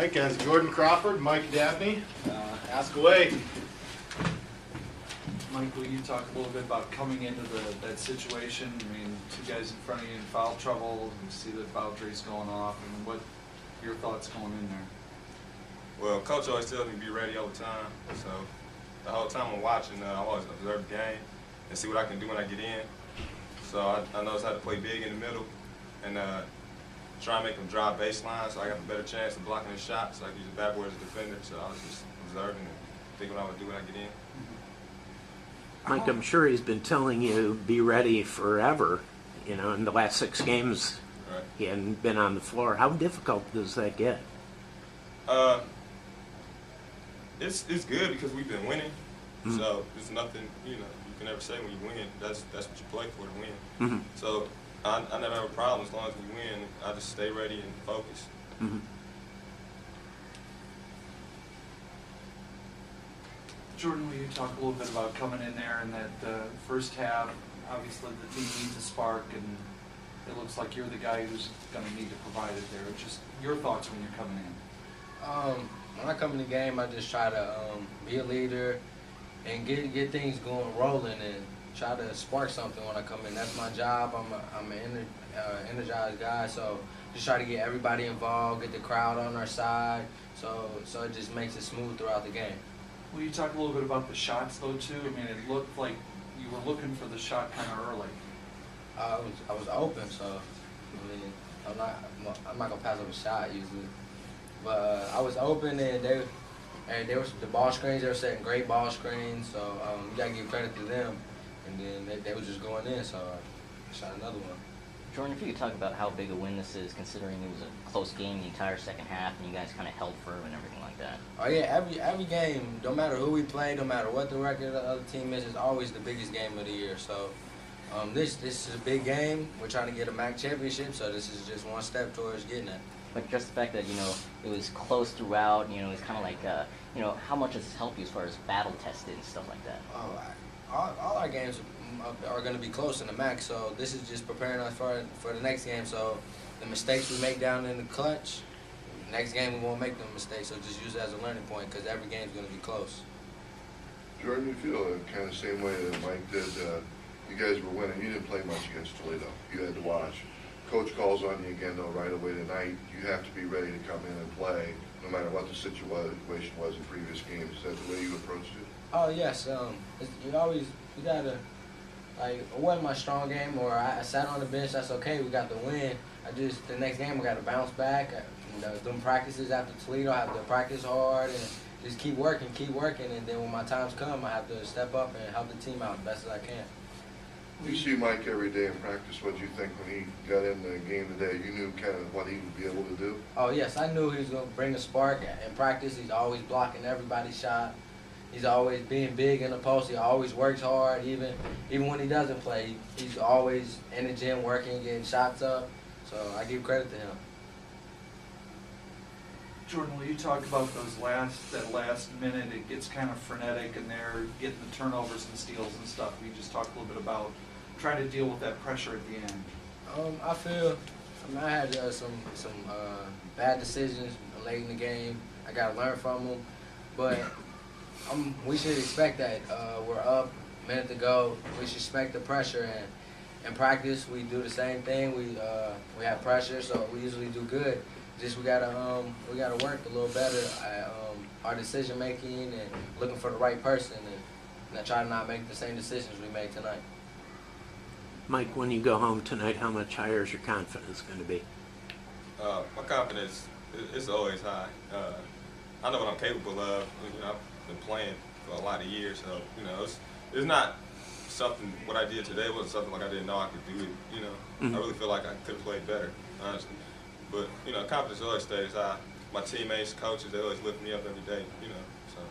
right, guys, Jordon, Crawford, Mike, Dabney, ask away. Mike, will you talk a little bit about coming into that situation? I mean, two guys in front of you in foul trouble, you see the foul trees going off, and what your thoughts going in there? Well, Coach always tells me to be ready all the time, so the whole time I'm watching, I always observe the game and see what I can do when I get in. So I notice how to play big in the middle and try and make them drive baseline so I got a better chance of blocking his shot so I can use the backboard as a defender. So I was just observing and thinking what I would do when I get in. Mike, I'm sure he's been telling you be ready forever. You know, in the last 6 games, Right. he hadn't been on the floor. How difficult does that get? It's good because we've been winning. So there's nothing, you can never say when you win. That's what you play for, to win. So I never have a problem as long as we win. I just stay ready and focus. Jordon, will you talk a little bit about coming in there in that first half? Obviously, the team needs a spark, and it looks like you're the guy who's going to need to provide it there. Just your thoughts when you're coming in. When I come in the game, I just try to be a leader and get things going, rolling, and try to spark something when I come in. That's my job. I'm an energized guy, so just try to get everybody involved, get the crowd on our side, so it just makes it smooth throughout the game. Will you talk a little bit about the shots, though, too? I mean, it looked like you were looking for the shot kind of early. I was open, so I mean, I'm not gonna pass up a shot usually. But I was open, and they were the ball screens. They were setting great ball screens, so you gotta give credit to them. And then they were just going in, so I shot another one. Jordon, if you could talk about how big a win this is, considering it was a close game the entire second half, and you guys kind of held firm and everything like that. Oh yeah, every game, no matter who we play, no matter what the record of the other team is, it's always the biggest game of the year. So this is a big game. We're trying to get a MAC championship, so this is just one step towards getting it. But just the fact that, it was close throughout, it's kind of like, how much does this help you as far as battle tested and stuff like that? All our games are going to be close in the MAC, so this is just preparing us for the next game. So the mistakes we make down in the clutch, next game we won't make them mistakes, so just use it as a learning point because every game is going to be close. Jordan, you feel kind of the same way that Mike did. You guys were winning. You didn't play much against Toledo. You had to watch. Coach calls on you again, though, right away tonight. You have to be ready to come in and play, no matter what the situation was in previous games. Is that the way you approached it? Oh, yes. You got to, like, it wasn't my strong game, or I sat on the bench, that's okay, we got the win. The next game, we got to bounce back. Doing practices after Toledo, I have to practice hard and just keep working, and then when my times come, I have to step up and help the team out the best as I can. You see Mike every day in practice. What did you think when he got in the game today? You knew kind of what he would be able to do? Oh, yes, I knew he was going to bring a spark in practice. He's always blocking everybody's shot. He's always being big in the post. He always works hard, even when he doesn't play. He's always in the gym working, getting shots up. So I give credit to him. Jordon, will you talk about that last minute? It gets kind of frenetic, and they're getting the turnovers and steals and stuff. Will you just talk a little bit about trying to deal with that pressure at the end? I had some bad decisions late in the game. I got to learn from them, but we should expect that. We're up, a minute to go. We should expect the pressure, and in practice we do the same thing. We have pressure, so we usually do good. Just we gotta work a little better at our decision making and looking for the right person, and try to not make the same decisions we made tonight. Mike, when you go home tonight, how much higher is your confidence going to be? My confidence is always high. I know what I'm capable of. I've been playing for a lot of years, so it's not something. What I did today wasn't something like I didn't know I could do it. I really feel like I could have played better, honestly. But confidence always stays high. My teammates, coaches, they always lift me up every day. So.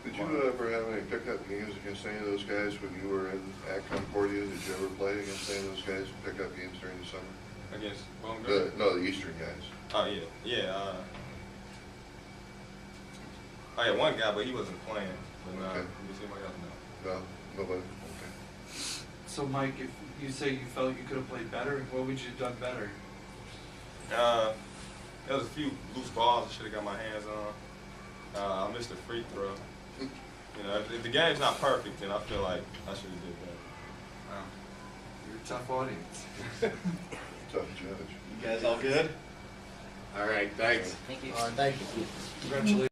Did you ever have any pickup games against any of those guys when you were at Concordia? Did you ever play against any of those guys? Pickup games during the summer? Against Bowman? No, the Eastern guys. Oh yeah. One guy, but he wasn't playing. But Okay. Did anybody else know? No, nobody. Okay. So, Mike, if you say you felt you could have played better, what would you have done better? there was a few loose balls I should have got my hands on. I missed a free throw. You know, if the game's not perfect, then I feel like I should have did that. Wow. You're a tough audience. Tough judge. You guys all good? All right, thanks. Thank you. All right, thank you. Congratulations.